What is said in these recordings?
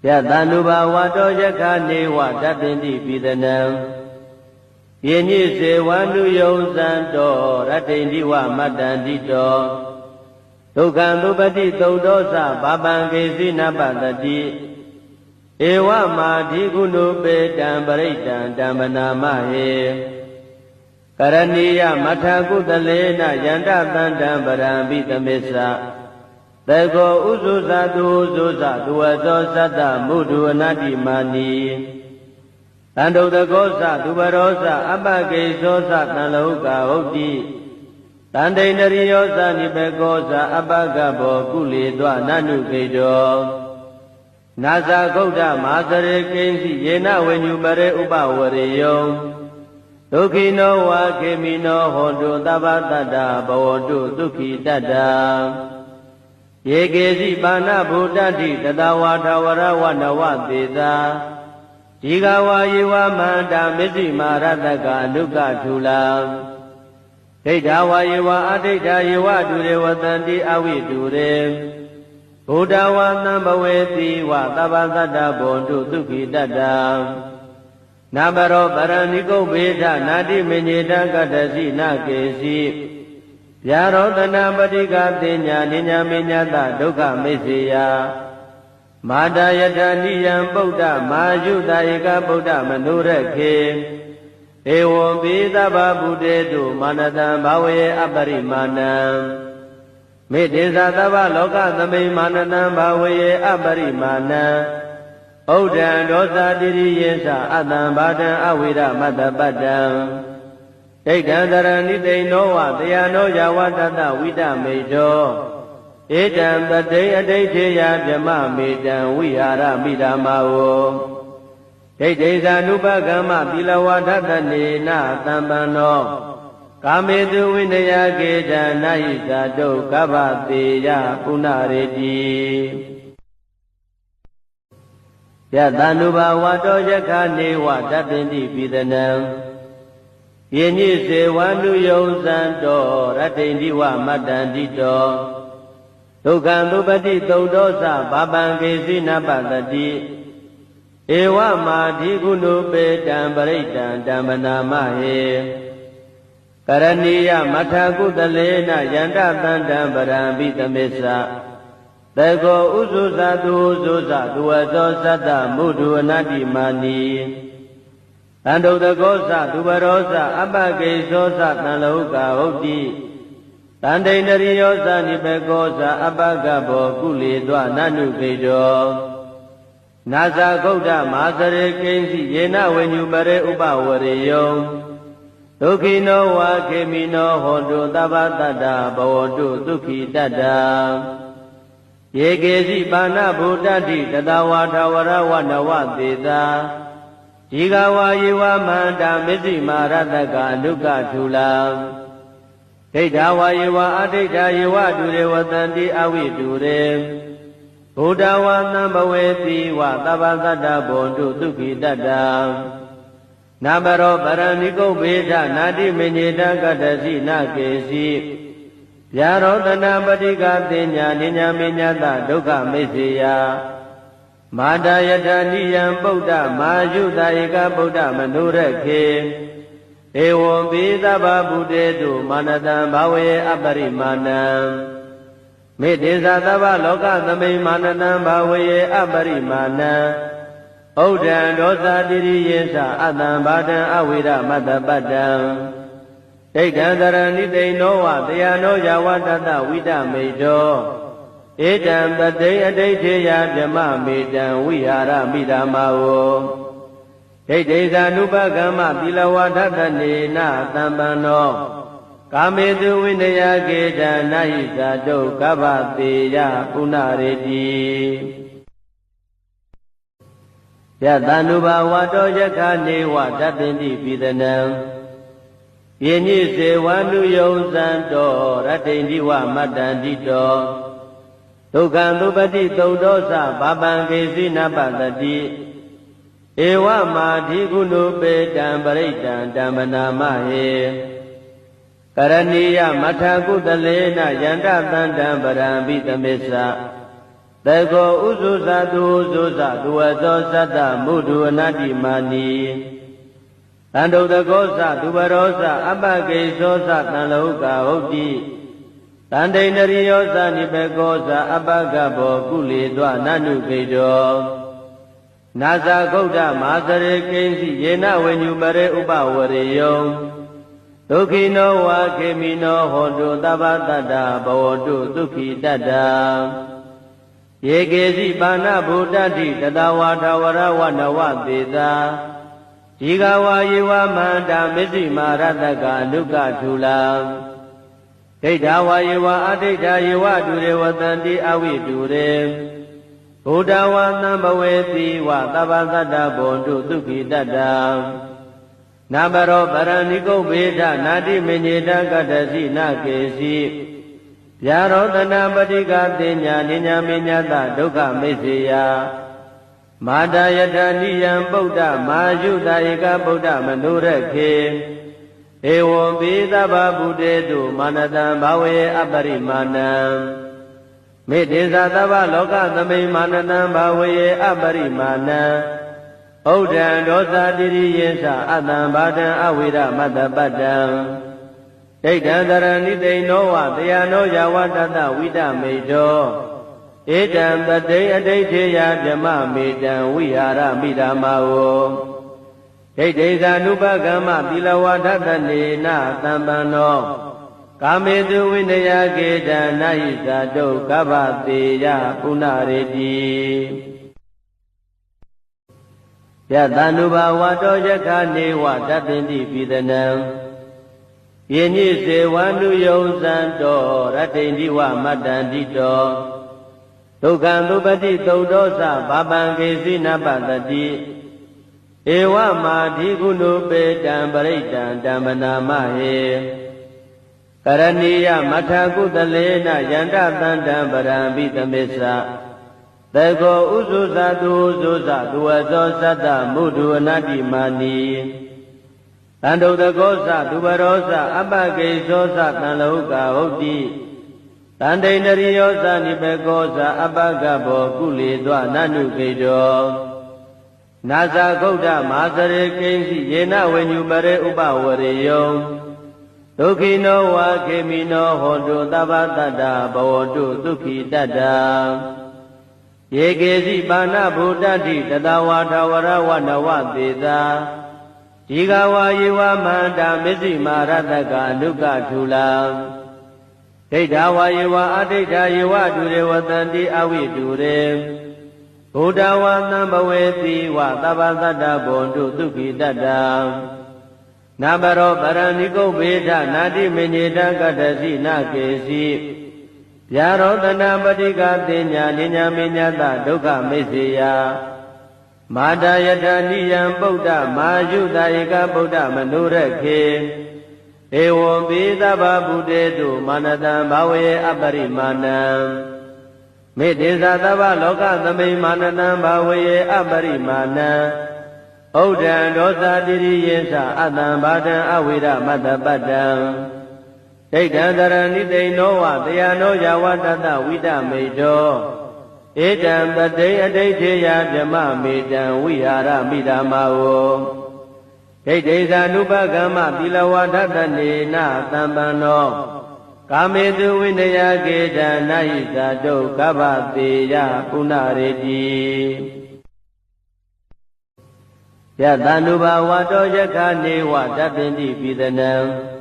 ယတန္တုဘာဝတောယက္ခနေဝတတ္တိတိပိသနံယညိစေဝန္တုယုံဇံတောရတ္တိတိဝမတ္တန္တိတောဒုက္ခံသုပတိသုတ်တောသဘာပံကေစီနပတတိဧဝမာဓိကုဏုပေတံပရိတံဓမ္မနာမဟေကရဏီယမထကုတလေနယန္တသန္တံပရံပိသမစ္ဆသေကောဥဇုဇတုဥဇုဇသူဝသောသတ္တမုဒုအနတ္တိမာနီတန္တုတကောသသူဘရောသအပကေသောသတံလောကဟုတ်တိတန္တိန္ဒရိယောသနိဘေကောသအပကဘောကုလေသောနနုကေတောနာဇာဂௌဒမာသရေကိဉ္စီယေနဝေညုပရေဥပဝရေယောဒုက္ခိနောဝါခေမိနောဟောတုသဗ္ဗတတ္တဘဝတုဒုက္ခိတတ္တယေကေစီပါဏဗုဒ္ဓတိတတဝါထဝရဝနဝသေသာဒီဃဝါယေဝမန္တာမစ္စည်းမာရတကအနုကထူလာဒိဋ္ဌဝါယေဝအဒိဋ္ဌယေဝတုရေဝတန္တိအဝိတုရေဘုဒ္ဓဝါသံဘဝေတိဝသဗ္ဗသတ္တဘောတုဒုက္ခိတတ္တနာဘရောပရဏိကုဗ္ဗေဒနာတိမညေတကတ္တစီနကေစီဗျာရောတနာပတိကတင်ညာနိညာမေညတဒုက္ခမိစ္ဆေယမာတယထာနိယံဗုဒ္ဓမာယုတဧကဗုဒ္ဓမနုရခေဧဝံပိသဗ္ဗဗုတေတုမာနတံဘာဝေအပရိမာဏံမေတ္တေသသဗ္ဗလောကသမိမာနတံဘာဝေအပရိမာဏံဩဒံဒောသတိရိယေသအတံဘာတံအဝိရမတ္တပတ္တံဒိဋ္ဌံတရဏိတိနောဝတယနောယဝတတဝိတမေတောဧတံတတိအဋိဋ္ဌေယဗြမမေတံဝိဟာရမိဓမ္မာဝဒိဋ္ဌိဇာနုပကမ္မသီလဝါဒတနေနသံပန္နောကာမေတုဝိနယကေတံနာဟိဇာတုကဗ္ဗတေယပုဏ္ဏရေတိယတန္တုဘာဝတောယက္ခနေဝတတ္တိတိပိသနံယညိစေဝန္တုယုံဇံတောရတ္တိတိဝမတ္တန္တိတောဒုက္ခံသုပတိသုတ်တောသဘာပံကေစီနပတတိဧဝမာဓိကုဏုပေတံပရိတံဓမ္မနာမဟေကရဏီယမထကုတလေနယန္တသန္တံပရံပိသမစ္ဆသေကောဥဇုဇသူဥဇုဇသူဝသောသတ္တမုဒုအနတ္တိမာနီတန္တုတကောသသူဘရောသအပကေသောသတံလောကဟုတ်တိတန္တိန္ဒရိယောသနိဘေကောသအပကဘောကုလေသောနနုကေတောနာဇာဂௌဒမာသရေကိဉ္စီယေနဝေညုပရေဥပဝရေယောဒုက္ခိနောဝါခေမိနောဟောတုသဗ္ဗတတ္တဘဝတုဒုက္ခိတတ္တယေကေစီပါဏဗုဒ္ဓတိတတဝါထဝရဝနဝသေသာဒီဃဝါယေဝမန္တာမစ္စည်းမာရတကအနုကထူလာဒိဋ္ဌဝါယေဝအဒိဋ္ဌယေဝတုရေဝတန္တိအဝိတုရေဘုဒ္ဓဝါသံဘဝေတိဝသဗ္ဗသတ္တဘောတုဒုက္ခိတတ္တနာဘရောပရဏိကုဗ္ဗေဒနာတိမညေတကတ္တစီနကေစီဗျာရောတနာပတိကတင်ညာနိညာမေညတဒုက္ခမိစ္ဆေယမာတယထာနိယံဗုဒ္ဓမာယုတဧကဗုဒ္ဓမနုရခေဧဝံပိသဗ္ဗဗုတေတုမာနတံဘာဝေအပရိမာဏံမေတ္တေသသဗ္ဗလောကသမိမာနတံဘာဝေအပရိမာဏံဩဒံဒောသတိရိယေသအတံဘာတံအဝိရမတ္တပတ္တံဒိဋ္ဌံတရဏိတိနောဝတယနောယဝတတဝိတမေတောဧတံတတိအဋိဋ္ဌေယဗြမမေတံဝိဟာရမိဓမ္မာဝဒိဋ္ဌိဇာနုပကမ္မသီလဝါဒတနေနသံပန္နောကာမေတုဝိနယကေတံနာဟိဇာတုကဗ္ဗတေယပုဏ္ဏရေတိယတန္တုဘာဝတောယက္ခနေဝတတ္တိတိပိသနံယညိစေဝန္တုယုံဇံတောရတ္တိတိဝမတ္တန္တိတောဒုက္ခံသုပတိသုတ်တောသဘာပံကေစီနပတတိဧဝမာဓိကုဏုပေတံပရိတံဓမ္မနာမဟေကရဏီယမထကုတလေနယန္တသန္တံပရံပိသမစ္ဆ Tego uzuza duzuza duwazo sata mudu anati mani Ando the goza duvarosa abage sosa tanloka hoti Tande nariyosa nipegosa abagabo kuli dwa nanu kedo Nasa gouda mazare kensi yena wenyumare upawariyo Tukino wa kemino hondu tabatata bawodu tukhi tata Yegezi bana buddhati tatawata warawana wadita Jigawa yewa manda misi marataka nuka chula Keitawa yewa adita yewa dure watanti awi dure Buddhawa nambaweti wa tabatata bondu tukhi tata Nabaro paraniko beda nadi menyeda kadasi nakesi Yarodana Badika Tinya Ninya Minyata Dukha Misiya Mada Yadaniyan Buddha Majuda Eka Buddha Manurake Ewo Vidaba Buddhetu Manatan Bhawe Aparimanam Medesa Tava Loka Thame Manatan Bhawe Aparimanam Udan Dosa Diri Yesa Atam Bhadan Avira Matapadam Daitandarani Dainowa Dayano Yawatata Vida Medo Edam Taday Adayteya Vyama Medam Vihara Midamao Daitesa Nupagama Tilawatata Nena Tambano Kamedu Vinaya Geda Nahisa Do Kavateya Punareti Yatanuba Wato Yakane Watatendi Pidanam Yenyi se wanu yonsanto ratendi wa matandito Tukandupati taudosa babangesi napatati Ewa madhikunu petam paritam dammanamahe Karaniya mathakudalena yanda tandam parambitamesa Tego uzuza duzuza duwazo sata mudu anati mani Ando the goza duvarosa abage sosa tanloka hoti Tande nariyosa nipegosa abagabo kuli dwa nanu kedo Nasa gouda mazare kensi yena wenyumare upawariyo Tukino wa kemino hondu tabatata bawodu tukhi tata Yegezi bana buddhati tatawata warawana wadita Jigawa yewa manda misi marataka nuka chula Keitawa yewa adita yewa dure watanti awi dure Buddhawa nambaweti wa tabatata bondu tukhi tata Nabaro paraniko beda nadi menyeda kadasi nakesi Yarodana Badika Tinya Ninya Minyata Dukha Misiya Mada Yadaniyan Buddha Majuda Eka Buddha Manurake Ewo Vidaba Buddhetu Manatan Bhawe Aparimanam Medesa Tava Loka Thame Manatan Bhawe Aparimanam Udan Dosa Diri Yesa Atam Bhadan Avira Matapadam Daitandarani Dainowa Dayano Yawatata Vida Medo Edam Taday Adayteya Vyama Medam Vihara Midamao Daitesa Nupagama Tilawatata Nena Tambano Kamedu Vinaya Geda Nahisa Do Kavateya Punareti Yatanuba Wato Yakane Watatendi Pidanam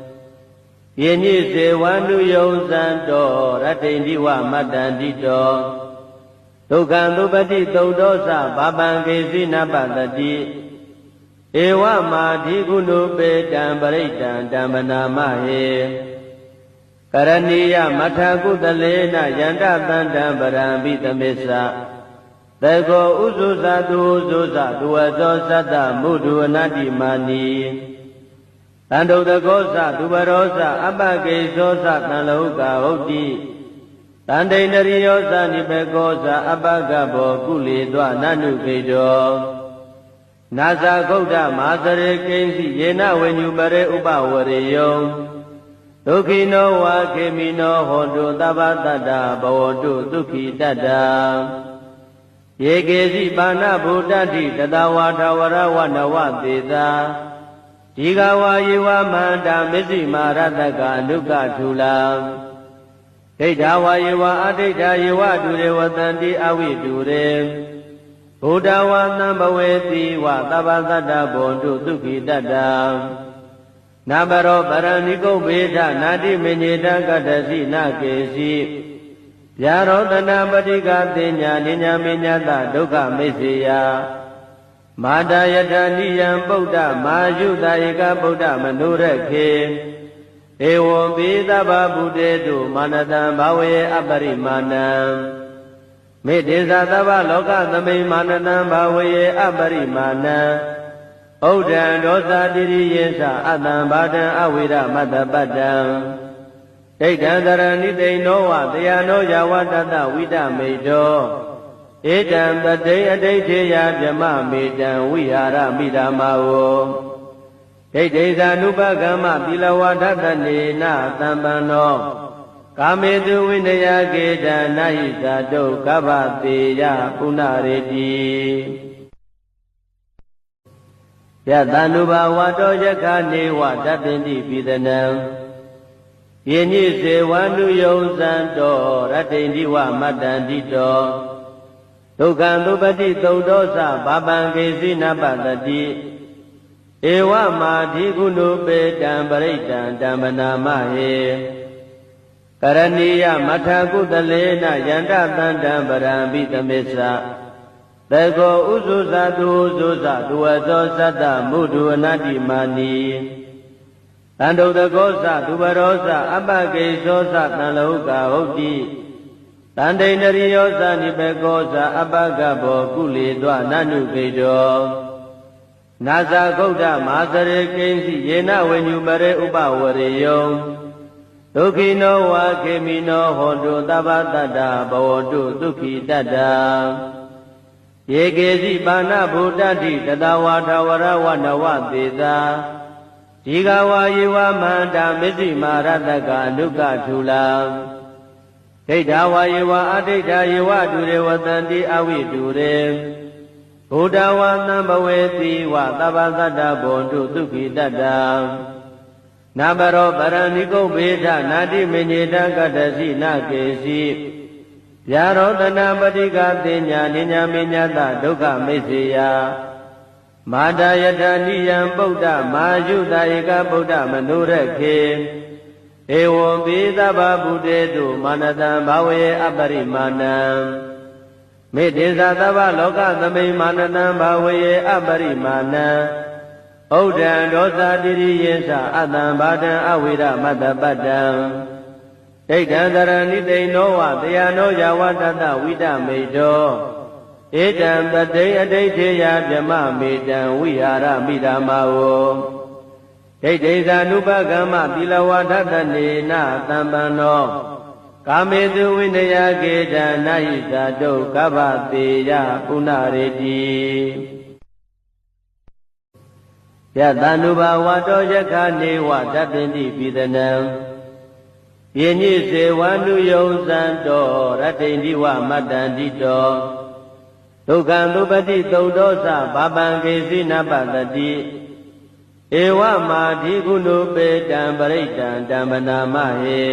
Yenyi se wanu yonsanto ratendi wa matandito Tukandupati taudosa babangesi napatati Ewa madhikunu petam paritam dammanamahe Karaniya mathakudalena yanda tandam parambitamesa Tego uzuza duwazo sata mudu anati mani Ando the goza duvarosa abage sosa tanloka hoti Tande nariyosa nipegosa abagabo kuli dwa nanu kedo Nasa gouda mazare kensi yena wenyumare upawariyo ဒုက္ခိနောဝါခေမိနောဟောတုသဗ္ဗတတ္တဘဝတုဒုက္ခိတတ္တယေကေစီပါဏဗုဒ္ဓတိတတဝါထဝရဝနဝသေသာဒီဃဝါယေဝမန္တာမစ္စည်းမာရတကအနုကထူလာဒိဋ္ဌဝါယေဝအဒိဋ္ဌယေဝဒုရေဝတန္တိအဝိဒုရေဘုဒ္ဓဝါသံဘဝေတိဝသဗ္ဗတတ္တဘောတုဒုက္ခိတတ္တနာဘရောပရဏိကုဗေဒနာတိမညေတကတ္တစီနာကေစီဗျာရောတနာပတိကသေညာနိညာမေညာတဒုက္ခမေစေယမာတာယတနိယံပုဒ္ဓမာယုတာဧကဗုဒ္ဓမနုရခေဧဝံပိသဗ္ဗဗုတေတုမာနတံဘာဝေအပရိမာဏံမေတ္တေသသဗ္ဗလောကသမိမာနတံဘာဝေအပရိမာဏံဩဒံဒောသတိရိယေသအတံဘာဒံအဝိရမတ္တပတ္တံဒိဋ္ဌံသရဏိတိနောဝတယနောယဝတတဝိတမေတောဧတံပတိအဋိဋ္ဌေယဗြမမေတံဝိဟာရမိဓမ္မာဝဒိဋ္ဌိဇာနုပကမ္မသီလဝါဒတနေနသံပန္နောကာမေတုဝိနယကေတနာဟိဇာတုကဗ္ဗတေယပုဏ္ဏရေတိယတ ानु ဘာဝတောယက္ခနေဝတပ္ပိတိပိသနံယေညိစေဝန္တုယုံဇံတောရတ္တိန္ဒီဝမတ္တန္တိတောဒုက္ခံသုပတိသုဒ္ဓောသဘာပံကေစီနပတတိဧဝမာဓိကုဏုပေတံပရိတံဓမ္မနာမဟေကရဏီယမထကုတလေနယန္တတန္တံပရံပိသမေသသေကောဥဇုဇတုဥဇုဇတုဝသောသတ္တမုဒုအနတ္တိမာနီတန္တုတကောသသူဘရောသအပကေသောသတံလောကဟုတ်တိတန္တိန္ဒရိယောသနိဘေကောသအပကဘောကုလေသောနနုကေတောနာဇာဂုတ်တမဟာသရေကိဉ္စီယေနဝိညုမရေဥပဝရေယောဒုက္ခိနောဝါခေမိနောဟောတုသဗ္ဗတတ္တဘဝတုဒုက္ခိတတ္တယေကေစီပါဏဗုဒ္ဓတိတတဝါထဝရဝနဝသေသာဒီဃဝါယေဝမန္တာမစ္စည်းမာရတကအနုကထူလာဒိဋ္ဌဝါယေဝအဒိဋ္ဌယေဝဒုရေဝတန္တိအဝိဒုရေဘုဒ္ဓဝါသံဘဝေတိဝသဗ္ဗတတ္တဘောတုဒုက္ခိတတ္တနာဘရောပရဏိကုဗေဒနာတိမညေတကတ္တစီနာကေစီဗျာရောတနာပတိကသေညာနိညာမေညာတဒုက္ခမေစေယမာတာယတနိယံပုဒ္ဓမာယုတာဧကဗုဒ္ဓမနုရခေဧဝံပိသဗ္ဗဗုတေတုမာနတံဘာဝေအပရိမာဏံမေတ္တေသသဗ္ဗလောကသမိမာနတံဘာဝေအပရိမာဏံဩဒံဒောသတိရိယေသအတံဘာဒံအဝိရမတ္တပတ္တံဒိဋ္ဌံသရဏိတိနောဝတယနောယဝတတဝိတမေတောဧတံပတိအဋိဋ္ဌေယဗြမမေတံဝိဟာရမိဓမ္မာဝဒိဋ္ဌိဇာနုပကမ္မသီလဝါဒတနေနသံပန္နောကာမေတုဝိနယကေတနာဟိဇာတုကဗ္ဗတေယပုဏ္ဏရေတိယတ ानु ဘာဝတောယက္ခနေဝတပ္ပိတိပိသနံယေညိစေဝန္တုယုံဇံတောရတ္တိန္ဒီဝမတ္တန္တိတောဒုက္ခံသုပတိသုဒ္ဓောသဘာပံကေစီနပတတိဧဝမာဓိကုဏုပေတံပရိတံဓမ္မနာမဟေ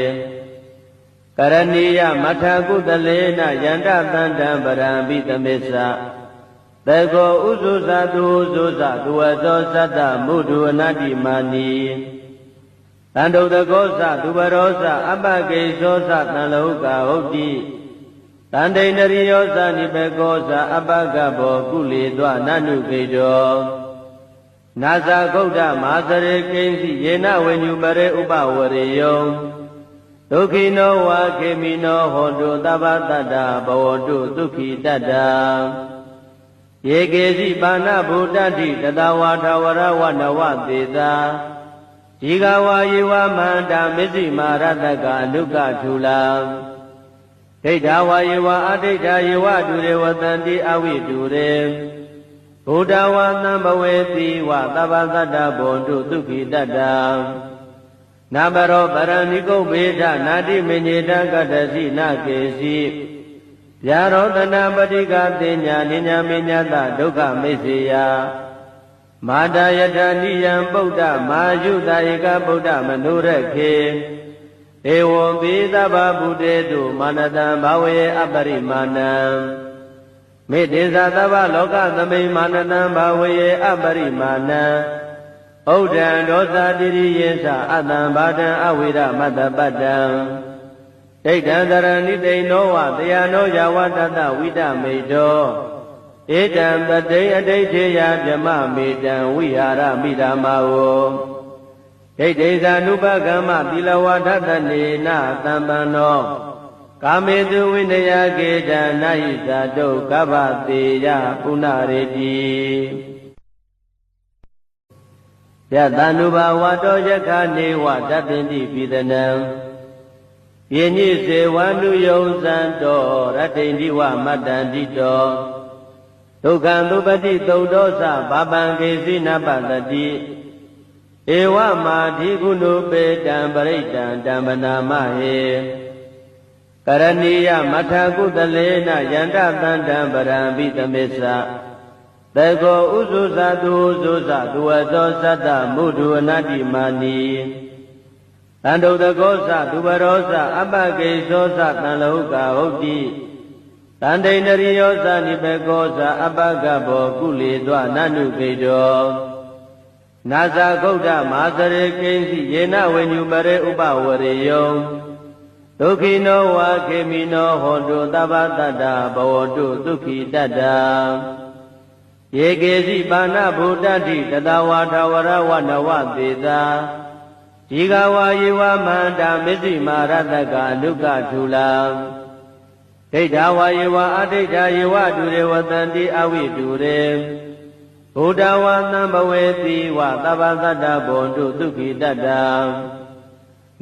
ကရဏီယမထကုတလေနယန္တတန္တံပရံပိသမေသသေကောဥဇုဇတုဥဇုဇတုဝသောသတ္တမုဒုအနတ္တိမာနီတန္တုတကောသသူဘရောသအပကေသောသတံလောကဟုတ်တိတန္တိန္ဒရိယောသနိဘေကောသအပကဘောကုလေသောနနုကေတောနာဇာဂုတ်တမဟာသရေကိဉ္စီယေနဝိညုမရေဥပဝရေယောဒုက္ခိနောဝါခေမိနောဟောတုသဗ္ဗတတ္တဘဝတုဒုက္ခိတတ္တယေကေစီပါဏဗုဒ္ဓတိတတဝါထဝရဝနဝသေသာဒီဃဝါယေဝမန္တာမစ္စည်းမာရတကအနုကထူလာဒိဋ္ဌဝါယေဝအဒိဋ္ဌယေဝဒုရေဝတန္တိအဝိဒုရေဘုဒ္ဓဝါသံဘဝေတိဝသဗ္ဗတတ္တဘောတုဒုက္ခိတတ္တ နာဘရောပရဏိကုဗေဒနာတိမညေတကတ္တစီနာကေစီဗျာရောတနာပတိကတိညာနိညာမေညတဒုက္ခမိစ္ဆေယမာတာယထာနိယံပုဒ္ဓမာယုတာဧကဗုဒ္ဓမနုရခေဧဝံပိသဗ္ဗဗုတေတုမာနတံဘာဝေအပရိမာဏံမေတ္တေသသဗ္ဗလောကသမိမာနတံဘာဝေအပရိမာဏံဩဒံဒောသတိရိယေသအတံဘာဒံအဝိရမတ္တပတ္တံဒိဋ္ဌံတရဏိတိနောဝတယနောယဝတတဝိတမေတောဧတံပတိအဋိဋ္ဌေယဗြမမေတံဝိဟာရမိဓမ္မာဝဒိဋ္ဌိဇာနုပကမ္မသီလဝထတနေနသံပန္နောကာမေတုဝိနယကေတံနာဟိဇာတုကဗ္ဗတေယပုဏ္ဏရေတိယတန္တုဘာဝတောယခနေဝတပ္ပိတိပိသနံယေညိစေဝန္တုယုံဇံတောရတ္တိန္တိဝမတ္တန္တိတောဒုက္ခံသုပတိသုတ်တောသဘာပံကေစီနပတတိဧဝမာဓိကုဏုပေတံပရိတံတံပနာမဟေကရဏီယမထကုတလေနယန္တတန္တံပရံပိသမေသသေကောဥဇုဇသူဥဇုဇသူဝသောသတ္တမုဒုအနတ္တိမာနီတန္တုတကောသသူဘရောသအပကေသောသတံလောကဟုတ်တိတန္တိန္ဒရိယောသနိဘေကောသအပကဘောကုလေသောနနုကေတောနာဇာဂௌဒမာသရေကိဉ္စီယေနဝိညုပရေဥပဝရေယောဒုက္ခိနောဝါခေမိနောဟောတုသဗ္ဗတတ္တဘဝတုဒုက္ခိတတ္တယေကေစီပါဏဗုဒ္ဓတိတတဝါထဝရဝနဝသေသာဒီဃဝါယေဝမန္တာမစ္စည်းမာရတကအနုကထူလာဒိဋ္ဌဝါယေဝအဒိဋ္ဌယေဝတုရေဝတန္တိအဝိတုရေဘုဒ္ဓဝါသံဘဝေတိဝသဗ္ဗသတ္တဘွန်တုဒုက္ခိတတ္တ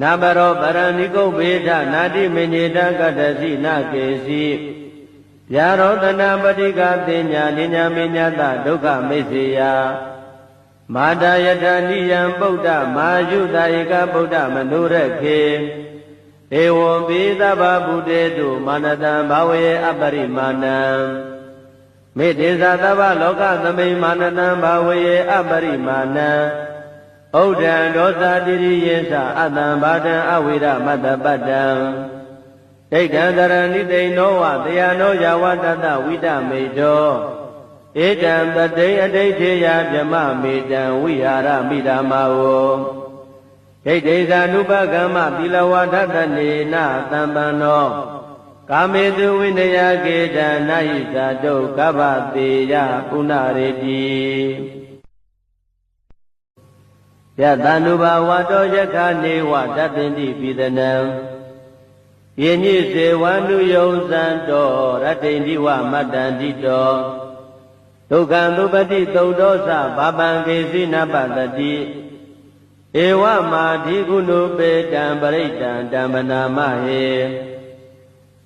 နာဘရောပရဏိကုဗေဒနာတိမညေတကတ္တစီနာကေစီဗျာရောတနာပတိကတိညာနိညာမေညတဒုက္ခမိစ္ဆေယမာတာယထာနိယံပုဒ္ဓမာယုတာဧကဗုဒ္ဓမနုရခေဧဝံပိသဗ္ဗဗုတေတုမာနတံဘာဝေအပရိမာဏံမေတ္တေသသဗ္ဗလောကသမိမာနတံဘာဝေအပရိမာဏံဩဒံဒောသတိရိယေသအတံဘာဒံအဝိရမတ္တပတ္တံဒိဋ္ဌံတရဏိတိနောဝတယနောယဝတတဝိတမေတောဧတံပတိအဋိဋ္ဌေယဗြမမေတံဝိဟာရမိဓမ္မာဝဒိဋ္ဌိဇာနုပကမ္မသီလဝထတနေနသံပန္နောကာမေတုဝိနယကေတံနာဟိဇာတုကဗ္ဗတေယပုဏ္ဏရေတိယတန္တုဘာဝတောယခနေဝတပ္ပိတိပိသနံယေညိစေဝန္တုယုံဇံတောရတ္တိန္တိဝမတ္တန္တိတောဒုက္ခံသုပတိသုတ်တောသဘာပံကေစီနပတတိဧဝမာဓိကုဏုပေတံပရိတံတံပနာမဟေ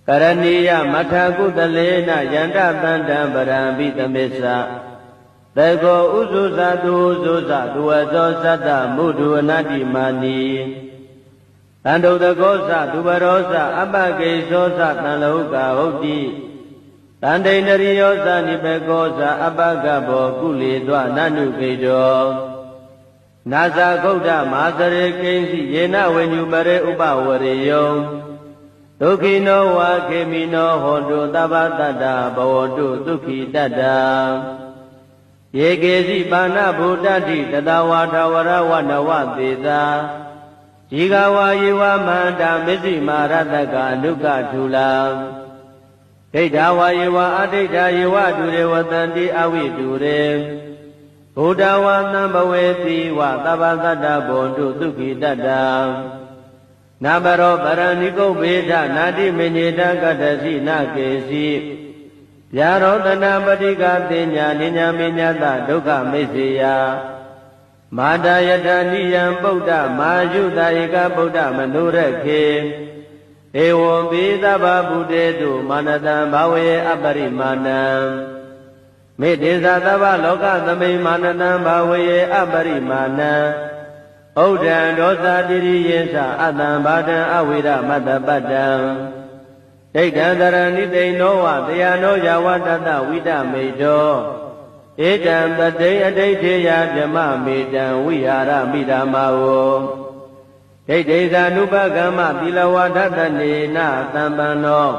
ကရဏီယမထကုတလေနယန္တတန္တံပရံပိသမေသသေကောဥဇုဇသူဥဇုဇသူဝသောသတ္တမုဒုအနတ္တိမာနီတန္တုတကောသသူဘရောသအပကေသောသတံလောကဟုတ်တိတန္တိန္ဒရိယောသနိဘေကောသအပကဘောကုလေသောနနုကေတောနာဇာဂௌဒမာသရေကိဉ္စီယေနဝိညုပရေဥပဝရေယောဒုက္ခိနောဝါခေမိနောဟောတုသဗ္ဗတတ္တဘဝတုဒုက္ခိတတ္တယေကေစီပါဏဗုဒ္ဓတိတတဝါထဝရဝနဝသေသာဒီဃဝါယေဝမန္တာမစ္စည်းမာရတကအနုကထူလာဒိဋ္ဌဝါယေဝအဒိဋ္ဌယေဝတုရေဝတန္တိအဝိတုရေဘုဒ္ဓဝါသံဘဝေတိဝသဗ္ဗသတ္တဘွန်တုဒုက္ခိတတ္တနာဘရောပရဏိကုဗေဒနာတိမညေတကတ္တစီနာကေစီဗျာရောတနာပတိကတိညာနိညာမေညတဒုက္ခမိစ္ဆေယမာတာယထာနိယံပုဒ္ဓမာယုတာဧကဗုဒ္ဓမနုရခေဧဝံပိသဗ္ဗဗုတေတုမာနတံဘာဝေအပရိမာဏံမေတ္တေသသဗ္ဗလောကသမိမာနတံဘာဝေအပရိမာဏံဩ ဩဒံဒောသတိရိယေသအတံဘာဒံအဝိရမတ္တပတ္တံဒိဋ္ဌံတရဏိတိနောဝတယနောယဝတတဝိတမေတောဧတံတတိအဋိဋ္ဌေယဗြမမေတံဝိဟာရမိဓမ္မာဝဒိဋ္ဌိသာနုပကမ္မသီလဝဒတနေနသံပန္နော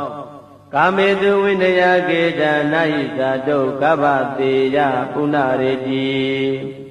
ကာမေတုဝိနယကေတနာဟိသာတုကဗ္ဗတေယပုဏ္ဏရေတိ